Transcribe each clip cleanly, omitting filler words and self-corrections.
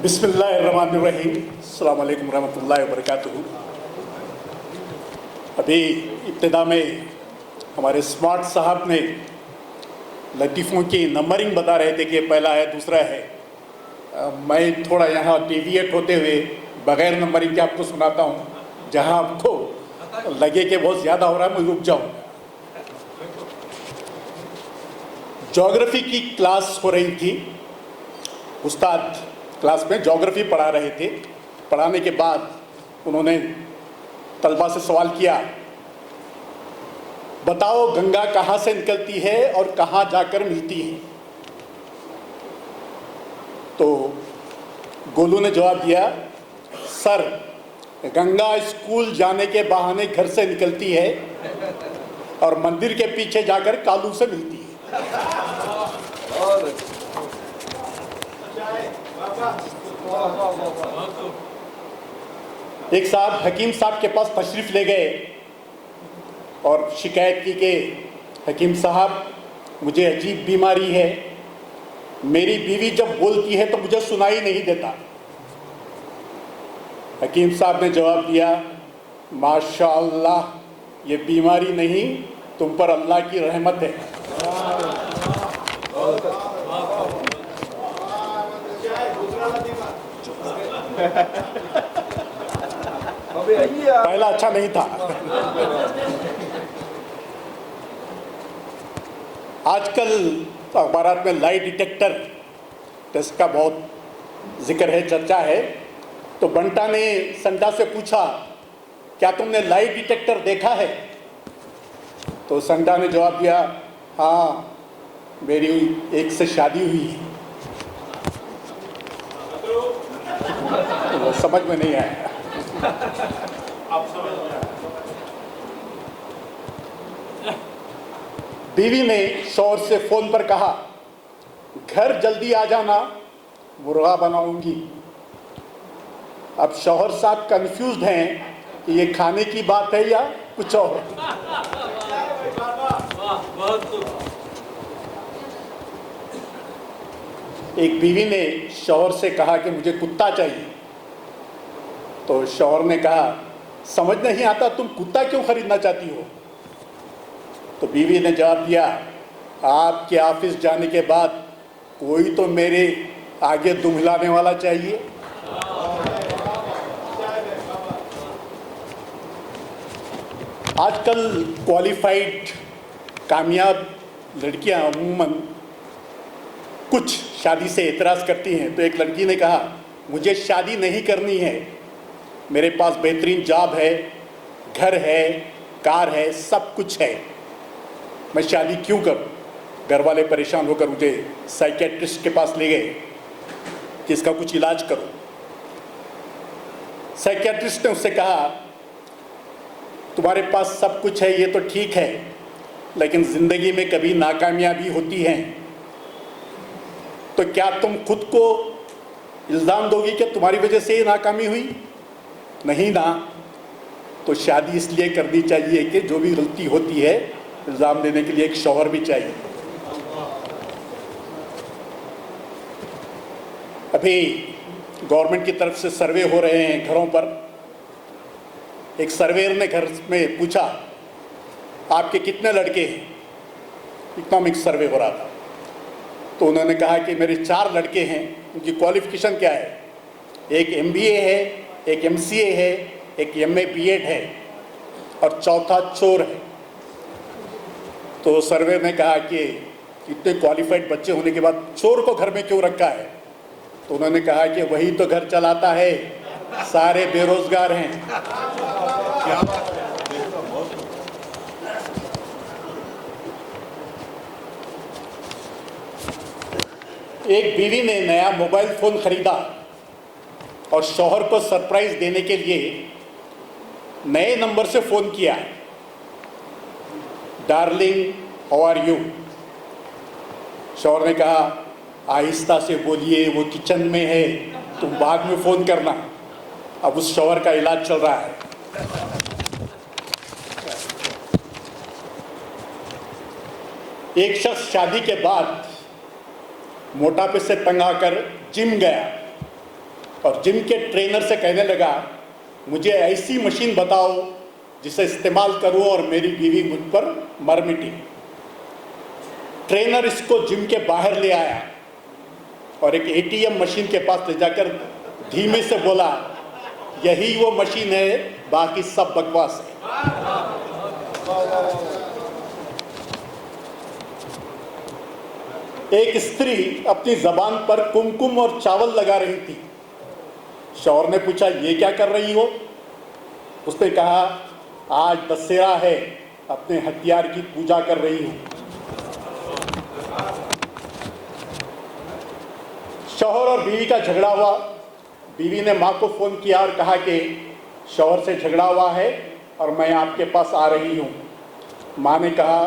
बिस्मिल्लाहिर्रहमानिर्रहीम, अस्सलाम वालेकुम रहमतुल्लाहि व बरकातुहू। अभी इब्तिदा में हमारे स्मार्ट साहब ने लतीफ़ों की नंबरिंग बता रहे थे कि पहला है, दूसरा है। मैं थोड़ा यहाँ डेविएट होते हुए बग़ैर नंबरिंग के आपको सुनाता हूँ, जहाँ आपको लगे कि बहुत ज़्यादा हो रहा है, मैं रुक जाऊँ। ज्योग्राफी की क्लास हो रही थी, उस्ताद क्लास में ज्योग्राफी पढ़ा रहे थे। पढ़ाने के बाद उन्होंने तलबा से सवाल किया, बताओ गंगा कहाँ से निकलती है और कहाँ जाकर मिलती है। तो गोलू ने जवाब दिया, सर गंगा स्कूल जाने के बहाने घर से निकलती है और मंदिर के पीछे जाकर कालू से मिलती है। एक साहब हकीम साहब के पास तशरीफ़ ले गए और शिकायत की कि हकीम साहब मुझे अजीब बीमारी है, मेरी बीवी जब बोलती है तो मुझे सुनाई नहीं देता। हकीम साहब ने जवाब दिया, माशाअल्लाह ये बीमारी नहीं, तुम पर अल्लाह की रहमत है। पहला अच्छा नहीं था। आजकल अखबारात में लाई डिटेक्टर टेस्ट का बहुत जिक्र है, चर्चा है। तो बंटा ने संटा से पूछा, क्या तुमने लाई डिटेक्टर देखा है? तो संटा ने जवाब दिया, हाँ मेरी एक से शादी हुई है। तो समझ में नहीं आया। बीवी ने शौहर से फोन पर कहा, घर जल्दी आ जाना, मुर्गा बनाऊंगी। अब शौहर साहब कंफ्यूज्ड हैं कि ये खाने की बात है या कुछ और। एक बीवी ने शौहर से कहा कि मुझे कुत्ता चाहिए। तो शौहर ने कहा, समझ नहीं आता तुम कुत्ता क्यों खरीदना चाहती हो? तो बीवी ने जवाब दिया, आपके ऑफिस जाने के बाद कोई तो मेरे आगे दुम हिलाने वाला चाहिए। आजकल क्वालिफाइड कामयाब लड़कियां अमूमन कुछ शादी से एतराज़ करती हैं। तो एक लड़की ने कहा, मुझे शादी नहीं करनी है, मेरे पास बेहतरीन जॉब है, घर है, कार है, सब कुछ है, मैं शादी क्यों करूं? घर वाले परेशान होकर मुझे साइकेट्रिस्ट के पास ले गए कि इसका कुछ इलाज करो। साइकेट्रिस्ट ने उससे कहा, तुम्हारे पास सब कुछ है ये तो ठीक है, लेकिन ज़िंदगी में कभी नाकामयाबी होती है, तो क्या तुम खुद को इल्ज़ाम दोगी कि तुम्हारी वजह से ये नाकामी हुई? नहीं ना, तो शादी इसलिए करनी चाहिए कि जो भी गलती होती है इल्ज़ाम देने के लिए एक शौहर भी चाहिए। अभी गवर्नमेंट की तरफ से सर्वे हो रहे हैं घरों पर। एक सर्वेयर ने घर में पूछा, आपके कितने लड़के हैं? इकोनॉमिक सर्वे हो रहा था। तो उन्होंने कहा कि मेरे 4 लड़के हैं, उनकी क्वालिफ़िकेशन क्या है? एक MBA है, एक MCA है, एक MA B.Ed है और चौथा चोर है। तो सर्वे ने कहा कि इतने क्वालिफाइड बच्चे होने के बाद चोर को घर में क्यों रखा है? तो उन्होंने कहा कि वही तो घर चलाता है, सारे बेरोजगार हैं। क्या बात है? एक बीवी ने नया मोबाइल फ़ोन खरीदा और शौहर को सरप्राइज देने के लिए नए नंबर से फ़ोन किया, डार्लिंग हाउ आर यू? शौहर ने कहा, आहिस्ता से बोलिए, वो किचन में है, तुम बाद में फ़ोन करना। अब उस शौहर का इलाज चल रहा है। एक शख्स शादी के बाद मोटापे से तंग आकर जिम गया और जिम के ट्रेनर से कहने लगा, मुझे ऐसी मशीन बताओ जिसे इस्तेमाल करूं और मेरी बीवी मुझ पर मर मिटे। ट्रेनर इसको जिम के बाहर ले आया और एक एटीएम मशीन के पास ले जाकर धीमे से बोला, यही वो मशीन है, बाकी सब बकवास है। एक स्त्री अपनी जबान पर कुमकुम और चावल लगा रही थी। शौहर ने पूछा, ये क्या कर रही हो? उसने कहा, आज दशहरा है, अपने हथियार की पूजा कर रही हूं। शौहर और बीवी का झगड़ा हुआ। बीवी ने माँ को फ़ोन किया और कहा कि शौहर से झगड़ा हुआ है और मैं आपके पास आ रही हूँ। माँ ने कहा,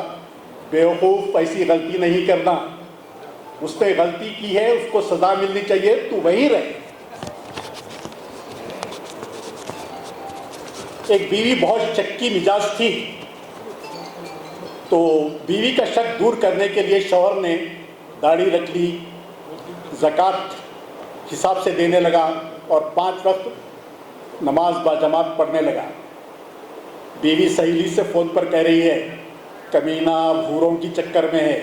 बेवकूफ़, ऐसी गलती नहीं करना, उसने गलती की है, उसको सज़ा मिलनी चाहिए, तू वहीं रहे। एक बीवी बहुत चक्की मिजाज थी, तो बीवी का शक दूर करने के लिए शौहर ने दाढ़ी रख ली, ज़कात हिसाब से देने लगा और 5 वक्त नमाज बाजमात पढ़ने लगा। बीवी सहेली से फ़ोन पर कह रही है, कमीना भूरों की चक्कर में है।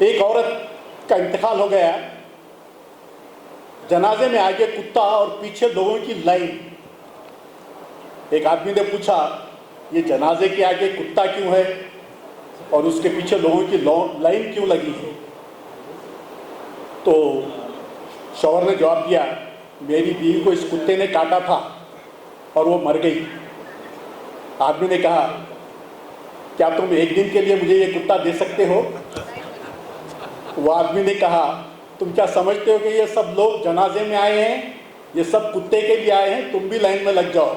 एक औरत का इंतकाल हो गया। जनाजे में आगे कुत्ता और पीछे लोगों की लाइन। एक आदमी ने पूछा, ये जनाजे के आगे कुत्ता क्यों है और उसके पीछे लोगों की लाइन क्यों लगी है? तो शौहर ने जवाब दिया, मेरी बीवी को इस कुत्ते ने काटा था और वो मर गई। आदमी ने कहा, क्या तुम एक दिन के लिए मुझे ये कुत्ता दे सकते हो? वो आदमी ने कहा, तुम क्या समझते हो कि ये सब लोग जनाजे में आए हैं, ये सब कुत्ते के लिए आए हैं, तुम भी लाइन में लग जाओ।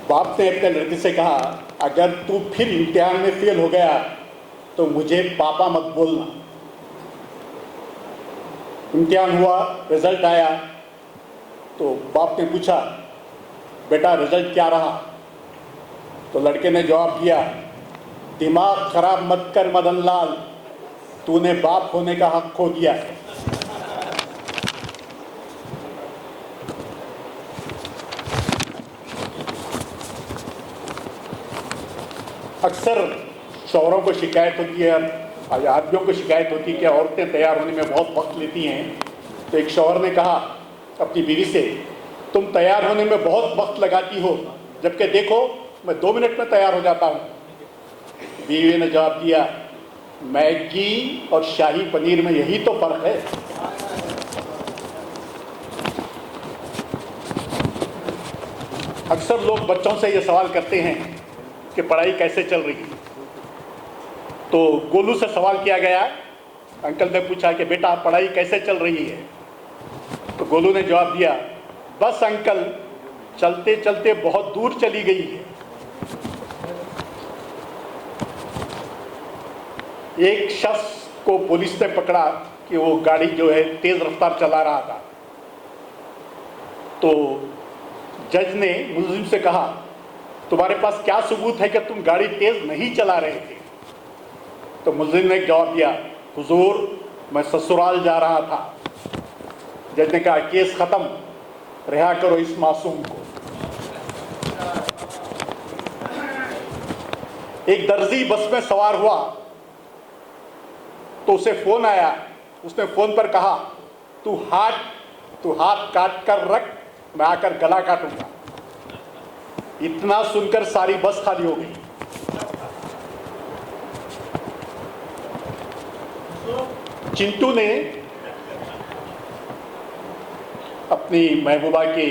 बाप ने अपने लड़के से कहा, अगर तू फिर इम्तिहान में फेल हो गया तो मुझे पापा मत बोलना। इम्तिहान हुआ, रिजल्ट आया, तो बाप ने पूछा, बेटा रिजल्ट क्या रहा? तो लड़के ने जवाब दिया, दिमाग खराब मत कर मदन लाल, तूने बाप होने का हक खो दिया है। अक्सर शौहरों को शिकायत होती है, आदमियों को शिकायत होती है कि औरतें तैयार होने में बहुत वक्त लेती हैं। तो एक शौहर ने कहा अपनी बीवी से, तुम तैयार होने में बहुत वक्त लगाती हो, जबकि देखो मैं 2 मिनट में तैयार हो जाता हूँ। बीवी ने जवाब दिया, मैगी और शाही पनीर में यही तो फर्क है। अक्सर लोग बच्चों से ये सवाल करते हैं कि पढ़ाई कैसे चल रही है। तो गोलू से सवाल किया गया, अंकल ने पूछा कि बेटा पढ़ाई कैसे चल रही है? तो गोलू ने जवाब दिया, बस अंकल, चलते चलते बहुत दूर चली गई है। एक शख्स को पुलिस ने पकड़ा कि वो गाड़ी जो है तेज रफ्तार चला रहा था। तो जज ने मुलजिम से कहा, तुम्हारे पास क्या सबूत है कि तुम गाड़ी तेज नहीं चला रहे थे? तो मुलजिम ने जवाब दिया, हुजूर मैं ससुराल जा रहा था। जज ने कहा, केस खत्म, रिहा करो इस मासूम को। एक दर्जी बस में सवार हुआ तो उसे फोन आया। उसने फोन पर कहा, तू हाथ काट कर रख, मैं आकर गला काटूंगा। इतना सुनकर सारी बस खाली हो गई। चिंटू ने अपनी महबूबा के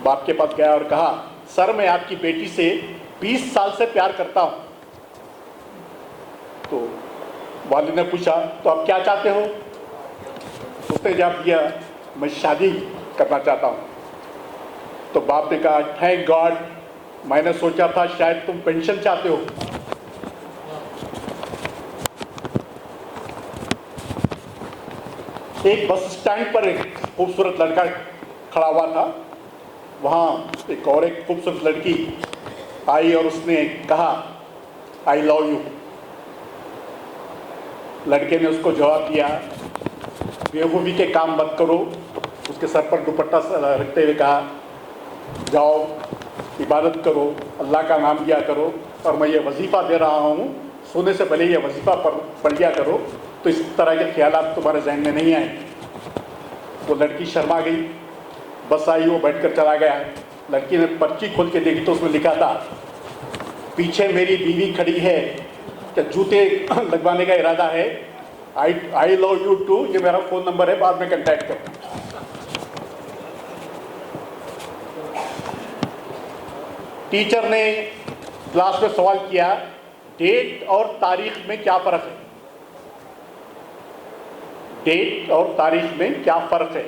बाप के पास गया और कहा, सर मैं आपकी बेटी से 20 साल से प्यार करता हूं। तो वालिद ने पूछा, तो आप क्या चाहते हो? उसने जवाब दिया, मैं शादी करना चाहता हूं। तो बाप ने कहा, थैंक गॉड, मैंने सोचा था शायद तुम पेंशन चाहते हो। एक बस स्टैंड पर एक खूबसूरत लड़का खड़ा हुआ था। वहाँ एक खूबसूरत लड़की आई और उसने कहा आई लव यू। लड़के ने उसको जवाब दिया बेवकूफ़ी के काम मत करो। उसके सर पर दुपट्टा रखते हुए कहा जाओ इबादत करो, अल्लाह का नाम लिया करो, और मैं ये वजीफ़ा दे रहा हूँ, सोने से पहले ये वजीफ़ा पढ़ लिया करो, तो इस तरह के ख्यालात तुम्हारे जहन में नहीं आए। वो लड़की शर्मा गई, बस आई, वो बैठकर चला गया। लड़की ने पर्ची खोल के देखी तो उसमें लिखा था पीछे मेरी बीवी खड़ी है, क्या जूते लगवाने का इरादा है, आई लव यू टू, ये मेरा फ़ोन नंबर है, बाद में कंटैक्ट करो। टीचर ने क्लास में सवाल किया डेट और तारीख में क्या फ़र्क है, डेट और तारीख में क्या फ़र्क है।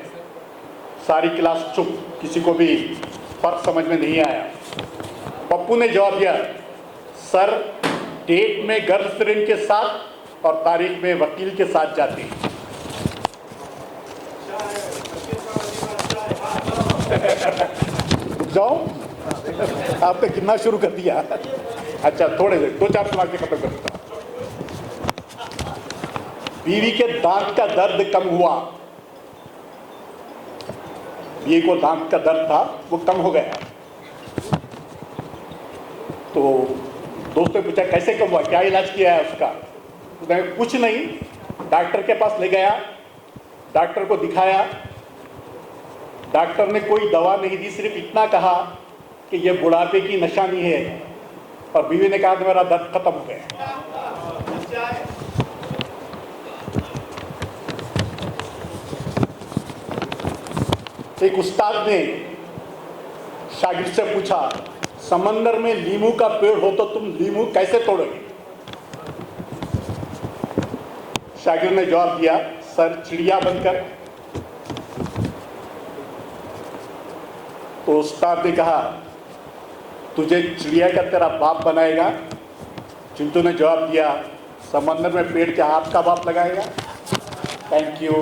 सारी क्लास चुप, किसी को भी फ़र्क समझ में नहीं आया। पप्पू ने जवाब दिया सर डेट में गर्लफ्रेंड के साथ और तारीख में वकील के साथ जाती है। रुक जाओ, आपने कितना शुरू कर दिया। अच्छा थोड़े देर 2-4 सवाल के खत्म कर देता। बीवी के दांत का दर्द कम हुआ, बीवी को दांत का दर्द था वो कम हो गया। तो दोस्तों ने पूछा कैसे कम हुआ, क्या इलाज किया है उसका। उसने कुछ नहीं, डॉक्टर के पास ले गया, डॉक्टर को दिखाया, डॉक्टर ने कोई दवा नहीं दी, सिर्फ इतना कहा कि ये बुढ़ापे की निशानी है, और बीवी ने कहा कि मेरा दर्द खत्म हो गया। एक उस्ताद ने शागिर्द से पूछा समंदर में लीमू का पेड़ हो तो तुम लीमू कैसे तोड़ोगे। शागिर्द ने जवाब दिया सर चिड़िया बनकर। तो उस्ताद ने कहा तुझे चिड़िया का तेरा बाप बनाएगा। चिंटू ने जवाब दिया समंदर में पेड़ क्या आपका बाप लगाएगा। Thank you.